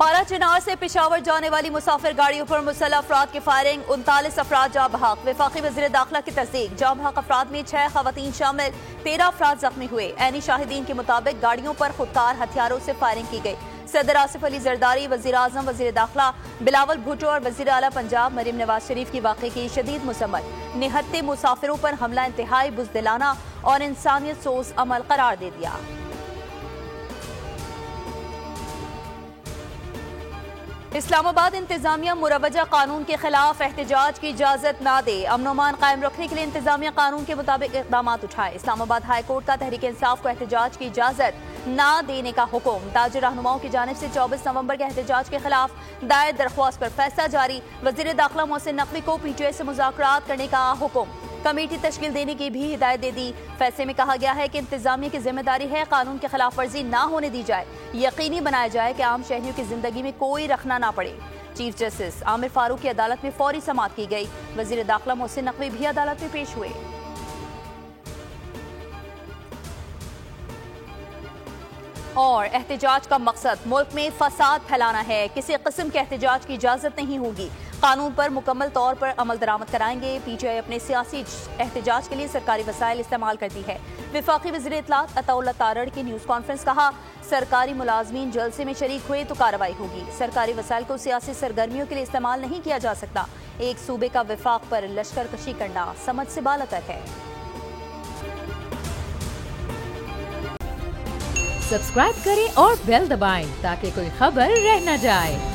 पारा चिनार से पेशावर जाने वाली मुसाफिर गाड़ियों पर मुसल्लह अफराद की फायरिंग, 39 अफराद जाँ बहक। वफाकी वज़ीर दाखिला की तस्दीक, जाँ बहक अफराद में 6 खवातीन शामिल, 13 अफराद जख्मी हुए। ऐनी शाहिदीन के मुताबिक गाड़ियों पर खुदकार हथियारों से फायरिंग की गई। सदर आसिफ अली जरदारी, वज़ीर आज़म, वज़ीर दाखिला बिलावल भुट्टो और वज़ीर आला पंजाब मरीम नवाज शरीफ की वाक़े की शदीद मसम्मत। निहत्ते मुसाफिरों पर हमला इंतहाई बुज़दिलाना और इंसानियत सोज अमल करार दे दिया। इस्लामाबाद इंतजामिया मुरवजा कानून के खिलाफ एहतजाज की इजाजत न दे, अमन अमान कायम रखने के लिए इंतजामिया कानून के मुताबिक इकदाम उठाए। इस्लामाबाद हाई कोर्ट का तहरीक इंसाफ को एहतजाज की इजाजत न देने का हुक्म। ताजिर रहनुमाओं की जानिब से 24 नवंबर के एहतजाज के खिलाफ दायर दरख्वास्त पर फैसला जारी। वज़ीर दाखिला मोहसिन नकवी को PTI से मुज़ाकरात करने का हुक्म। कमेटी तश्कील देने की भी हिदायत दे दी। फैसले में कहा गया है कि इंतजामिया की जिम्मेदारी है कानून की खिलाफ वर्जी ना होने दी जाए, यकीनी बनाया जाए कि आम शहरियों की जिंदगी में कोई रखना ना पड़े। चीफ जस्टिस आमिर फारूक की अदालत में फौरी समाअत की गई। वज़ीर दाखिला मोहसिन नकवी भी अदालत में पेश हुए। और एहतजाज का मकसद मुल्क में फसाद फैलाना है, किसी किस्म के एहतजाज की इजाजत नहीं होगी। कानून पर मुकम्मल तौर पर अमल दरामद कराएंगे। PTI अपने सियासी एहतजाज के लिए सरकारी वसाइल इस्तेमाल करती है। वफाकी वज़ीर इत्तलात अताउल्लाह तारड़ की न्यूज़ कॉन्फ्रेंस, कहा सरकारी मुलाजमीन जलसे में शरीक हुए तो कार्रवाई होगी। सरकारी वसाइल को सियासी सरगर्मियों के लिए इस्तेमाल नहीं किया जा सकता। एक सूबे का वफाक पर लश्कर कशी करना समझ से बालातर है। सब्सक्राइब करें और बेल दबाएं ताकि कोई खबर रह न जाए।